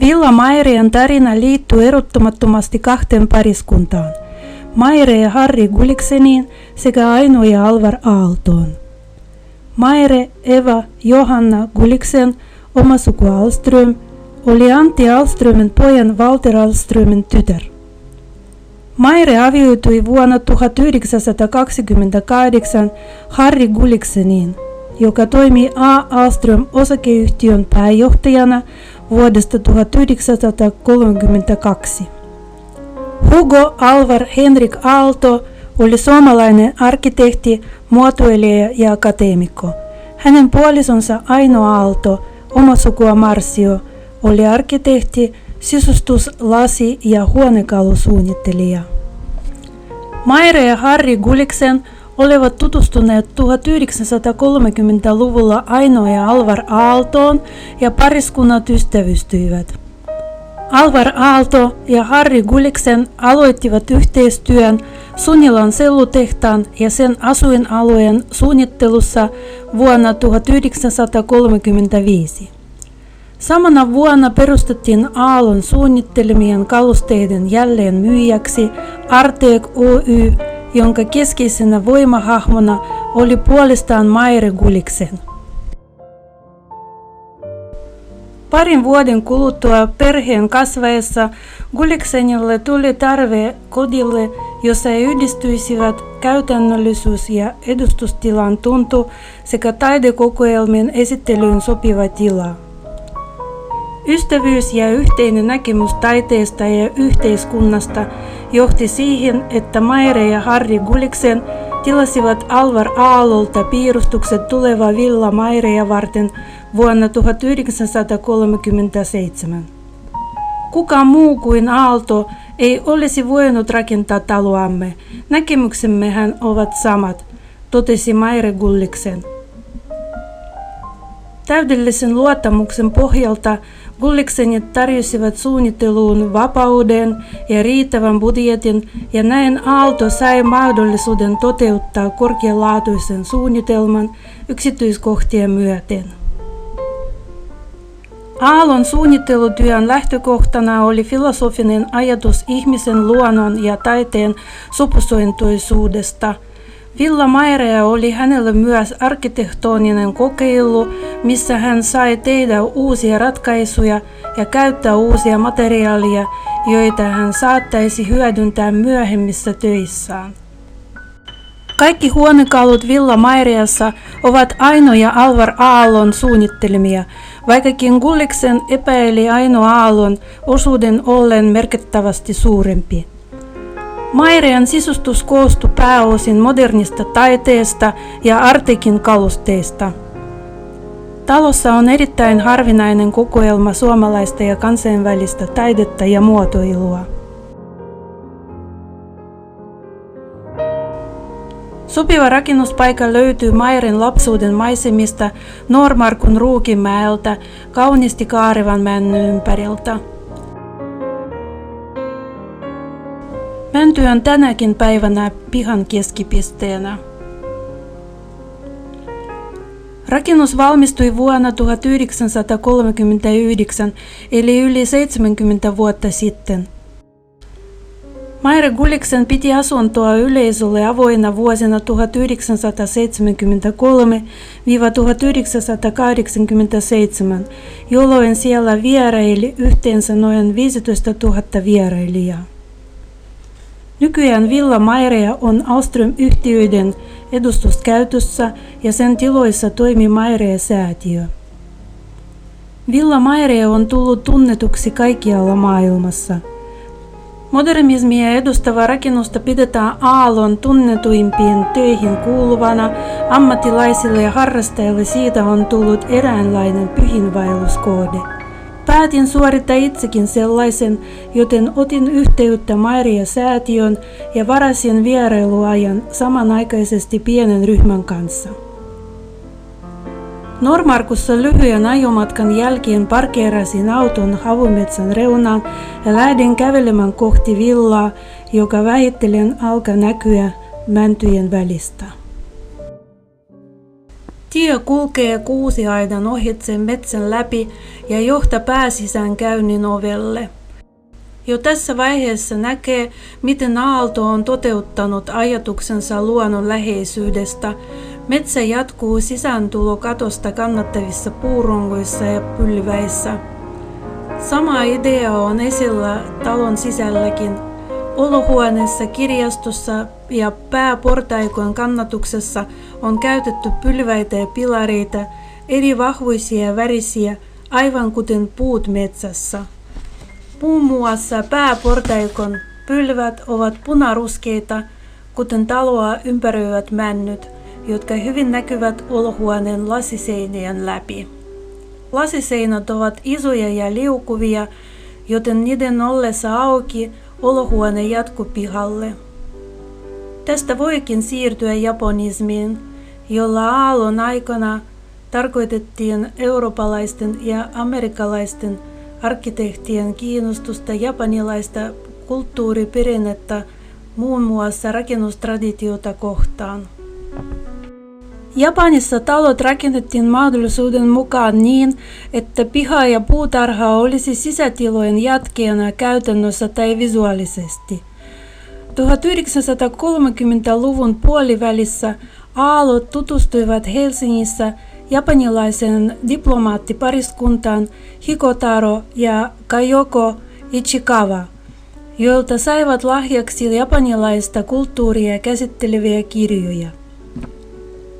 Villa Maireen tarina liittyy erottamattomasti kahteen pariskuntaan, Maire ja Harry Gullikseniin sekä Aino ja Alvar Aaltoon. Maire Eva Johanna Gulliksen, oma suku Ahlström, oli Antti Ahlströmin pojan Walter Ahlströmin tytär. Maire avioitui vuonna 1928 Harry Gullikseniin, joka toimi A. Ahlström osakeyhtiön pääjohtajana vuodesta 1932. Hugo Alvar Henrik Aalto oli suomalainen arkkitehti, muotoilija ja akateemikko. Hänen puolisonsa Aino Aalto, oma sukua Marsio, oli arkkitehti, sisustus-, lasi- ja huonekalusuunnittelija. Maire ja Harry Gulliksen olivat tutustuneet 1930-luvulla Aino ja Alvar Aaltoon ja pariskunnat ystävystyivät. Alvar Aalto ja Harry Gulliksen aloittivat yhteistyön Sunilan sellutehtaan ja sen asuinalueen suunnittelussa vuonna 1935. Samana vuonna perustettiin Aallon suunnittelemien kalusteiden jälleen myyjäksi Arteek Oy, jonka keskeisenä voimahahmona oli puolestaan Maire Gulliksen. Parin vuoden kuluttua perheen kasvaessa Gulliksenille tuli tarve kodille, jossa he yhdistyisivät käytännöllisyys ja edustustilan tuntu sekä taidekokoelmien esittelyyn sopiva tila. Ystävyys ja yhteinen näkemys taiteesta ja yhteiskunnasta johti siihen, että Maire ja Harry Gulliksen tilasivat Alvar Aallolta piirustukset tulevaa Villa Mairea varten vuonna 1937. Kukaan muu kuin Aalto ei olisi voinut rakentaa taloamme. Näkemyksemmehän ovat samat, totesi Maire Gulliksen. Täydellisen luottamuksen pohjalta Gulliksenit tarjosivat suunnitteluun vapauden ja riittävän budjetin, ja näin Aalto sai mahdollisuuden toteuttaa korkealaatuisen suunnitelman yksityiskohtia myöten. Aallon suunnittelutyön lähtökohtana oli filosofinen ajatus ihmisen, luonnon ja taiteen sopusointuisuudesta. Villa Mairea oli hänelle myös arkkitehtoninen kokeilu, missä hän sai tehdä uusia ratkaisuja ja käyttää uusia materiaaleja, joita hän saattaisi hyödyntää myöhemmissä töissään. Kaikki huonekalut Villa Maireassa ovat Aino ja Alvar Aallon suunnittelemia, vaikkakin Gulliksen epäili Aino Aallon osuuden ollen merkittävästi suurempi. Mairean sisustus koostui pääosin modernista taiteesta ja Arteekin kalusteista. Talossa on erittäin harvinainen kokoelma suomalaista ja kansainvälistä taidetta ja muotoilua. Sopiva rakennuspaikka löytyy Mairen lapsuuden maisemista Noormarkun Ruukinmäeltä kauniisti kaarevan männyn ympäriltä. Mänty on tänäkin päivänä pihan keskipisteenä. Rakennus valmistui vuonna 1939, eli yli 70 vuotta sitten. Maire Gulliksen piti asuntoa yleisölle avoinna vuosina 1973–1987, jolloin siellä vieraili yhteensä noin 15 000 vierailijaa. Nykyään Villa Mairea on Ahlström-yhtiöiden edustuskäytössä ja sen tiloissa toimii Mairea-säätiö. Villa Mairea on tullut tunnetuksi kaikkialla maailmassa. Modernismia edustava rakennusta pidetään Aallon tunnetuimpiin töihin kuuluvana, ammattilaisille ja harrastajille siitä on tullut eräänlainen pyhinvaelluskohde. Päätin suorittaa itsekin sellaisen, joten otin yhteyttä Mairea-säätiön ja varasin vierailuajan samanaikaisesti pienen ryhmän kanssa. Noormarkussa lyhyen ajomatkan jälkeen parkeerasin auton havumetsän reunaan ja lähdin kävelemään kohti villaa, joka vähitellen alkaa näkyä mäntyjen välistä. Tie kulkee Kuusiaidan ohitse metsän läpi ja johtaa pääsisään käynnin ovelle. Jo tässä vaiheessa näkee, miten Aalto on toteuttanut ajatuksensa luonnon läheisyydestä. Metsä jatkuu sisääntulokatosta kannattavissa puurongoissa ja pylväissä. Sama idea on esillä talon sisälläkin. Olohuoneessa, kirjastossa ja pääportaikon kannatuksessa on käytetty pylväitä ja pilareita, eri vahvuisia ja värisiä, aivan kuten puut metsässä. Muun muassa pääportaikon pylvät ovat punaruskeita, kuten taloa ympäröivät männyt, jotka hyvin näkyvät olohuoneen lasiseinien läpi. Lasiseinät ovat isoja ja liukuvia, joten niiden ollessa auki olohuone jatkuu pihalle. Tästä voikin siirtyä japonismiin, jolla aallon aikana tarkoitettiin eurooppalaisten ja amerikkalaisten arkkitehtien kiinnostusta japanilaista kulttuuriperinnettä, muun muassa rakennustraditiota kohtaan. Japanissa talot rakennettiin mahdollisuuden mukaan niin, että piha ja puutarha olisi sisätilojen jatkeena käytännössä tai visuaalisesti. 1930-luvun puolivälissä aallot tutustuivat Helsingissä japanilaisen diplomaattipariskuntaan Hikotaro ja Kayoko Ichikawa, joilta saivat lahjaksi japanilaista kulttuuria käsitteleviä kirjoja.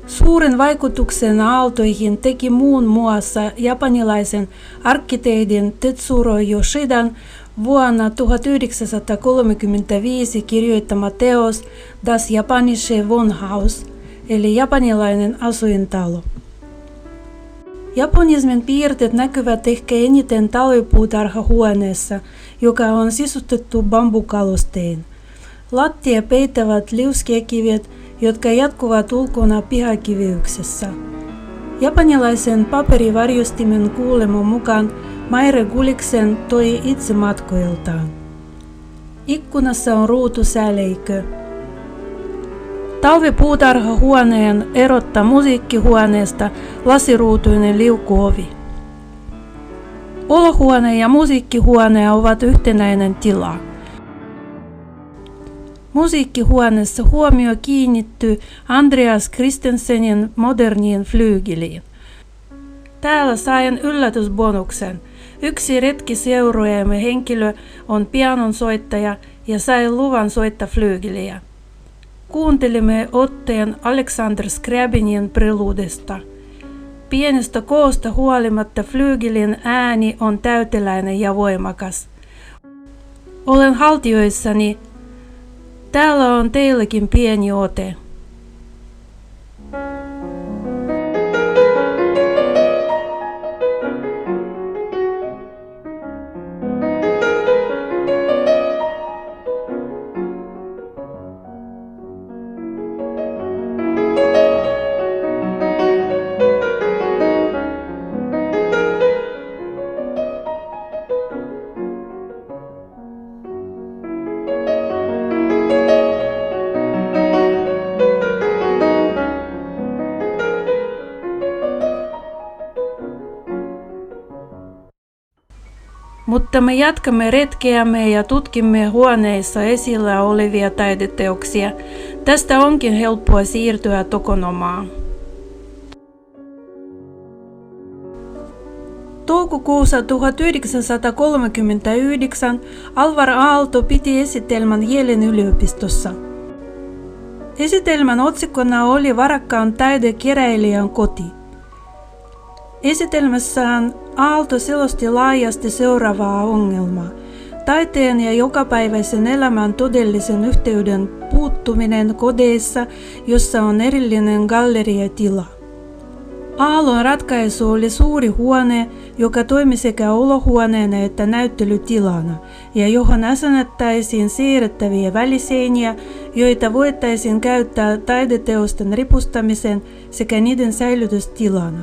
Suuren vaikutuksen aaltoihin teki muun muassa japanilaisen arkkitehdin Tetsuro Yoshidan vuonna 1935 kirjoittama teos Das Japanische Wohnhaus, eli japanilainen asuintalo. Japonismin piirteet näkyvät ehkä eniten talvipuutarhahuoneessa, joka on sisustettu bambukalustein. Lattia peittävät liuskekivet, jotka jatkuvat ulkona pihakiveyksessä. Japanilaisen paperivarjostimen kuuleman mukaan Maire Gulliksen toi itse matkoiltaan. Ikkunassa on ruutusäleikö. Talvipuutarhahuoneen erottaa musiikkihuoneesta lasiruutuinen liukuovi. Olohuone ja musiikkihuone ovat yhtenäinen tila. Musiikkihuoneessa huomio kiinnittyy Andreas Christensenin moderniin flyygeliin. Täällä sain yllätysbonuksen. Yksi retkiseuraajamme henkilö on pianonsoittaja ja sai luvan soittaa flyygeliä. Kuuntelimme otteen Alexander Scriabinin preludesta. Pienestä koosta huolimatta flyygelin ääni on täyteläinen ja voimakas. Olen haltioissani. Täällä on teillekin pieni ote. Mutta me jatkamme retkeämme ja tutkimme huoneissa esillä olevia taideteoksia. Tästä onkin helppoa siirtyä Tokonomaan. Toukokuussa 1939 Alvar Aalto piti esitelmän Yalen yliopistossa. Esitelmän otsikkona oli varakkaan taidekeräilijän koti. Esitelmässään Aalto selosti laajasti seuraavaa ongelmaa. Taiteen ja jokapäiväisen elämän todellisen yhteyden puuttuminen kodeissa, jossa on erillinen galleriatila. Aallon ratkaisu oli suuri huone, joka toimi sekä olohuoneena että näyttelytilana, ja johon asennettaisiin siirrettäviä väliseiniä, joita voitaisiin käyttää taideteosten ripustamiseen sekä niiden säilytystilana.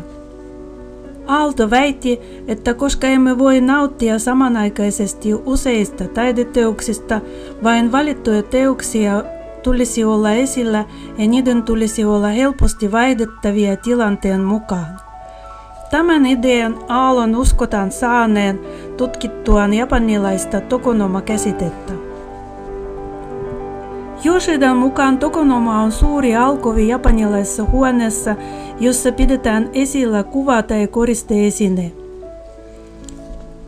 Aalto väitti, että koska emme voi nauttia samanaikaisesti useista taideteoksista, vain valittuja teoksia tulisi olla esillä ja niiden tulisi olla helposti vaihdettavia tilanteen mukaan. Tämän idean Aallon uskotaan saaneen tutkittuaan japanilaista tokonoma-käsitettä. Yoshidan mukaan tokonoma on suuri alkovi japanilaisessa huoneessa, jossa pidetään esillä kuva tai koristeesine.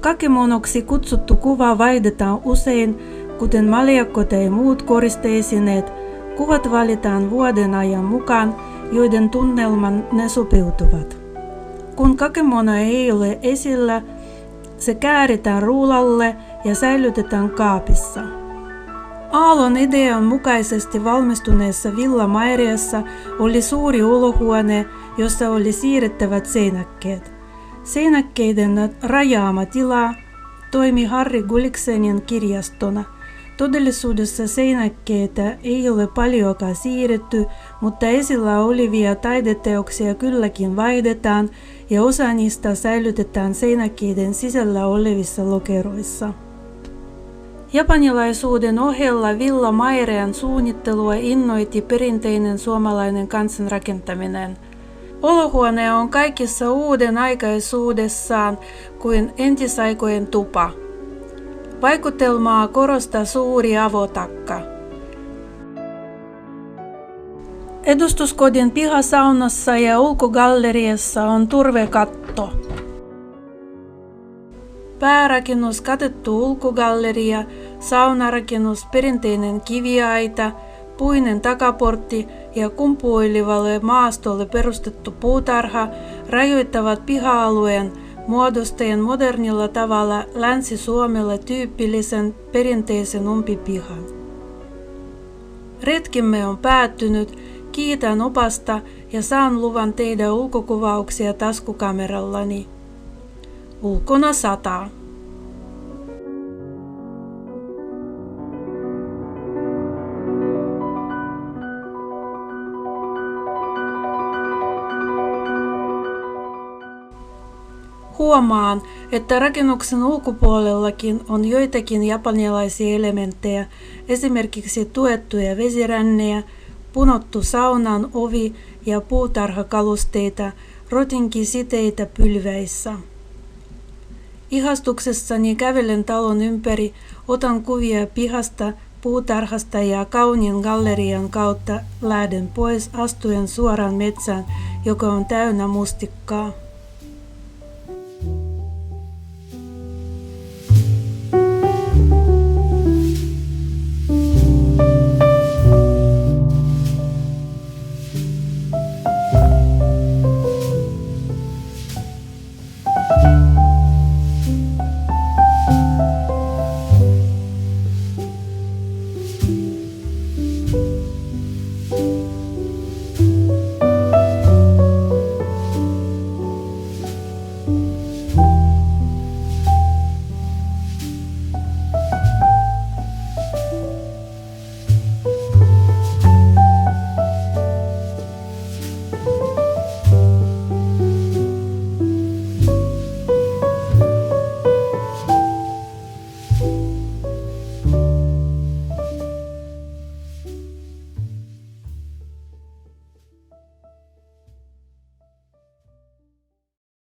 Kakemonoksi kutsuttu kuva vaihdetaan usein, kuten maljakko tai muut koristeesineet. Kuvat valitaan vuoden ajan mukaan, joiden tunnelman ne sopeutuvat. Kun kakemono ei ole esillä, se kääritään ruulalle ja säilytetään kaapissa. Aallon idean mukaisesti valmistuneessa Villa Maeriassa oli suuri olohuone, jossa oli siirrettävät seinäkkeet. Seinäkkeiden rajaama tila toimi Harry Gulliksenin kirjastona. Todellisuudessa seinäkkeitä ei ole paljoakaan siirretty, mutta esillä olevia taideteoksia kylläkin vaihdetaan ja osa niistä säilytetään seinäkkeiden sisällä olevissa lokeroissa. Japanilaisuuden ohella Villa Maerean suunnittelua innoitti perinteinen suomalainen kansanrakentaminen. Olohuone on kaikissa uuden aikaisuudessaan kuin entisaikojen tupa. Vaikutelmaa korostaa suuri avotakka. Edustuskodin pihasaunassa ja ulkogalleriassa on turvekatto. Päärakennus katettu ulkogalleria, saunarakennus, perinteinen kiviaita, puinen takaportti ja kumpuilevalle maastolle perustettu puutarha rajoittavat piha-alueen, muodostaen modernilla tavalla Länsi-Suomelle tyypillisen perinteisen umpipihan. Retkemme on päättynyt, kiitän opasta ja saan luvan tehdä ulkokuvauksia taskukamerallani. Ulkona sataa. Huomaan, että rakennuksen ulkopuolellakin on joitakin japanilaisia elementtejä, esimerkiksi tuettuja vesirännejä, punottu saunan ovi ja puutarhakalusteita, rotinkisiteitä pylväissä. Ihastuksessani kävelen talon ympäri, otan kuvia pihasta, puutarhasta ja kauniin gallerian kautta lähden pois astuen suoraan metsään, joka on täynnä mustikkaa.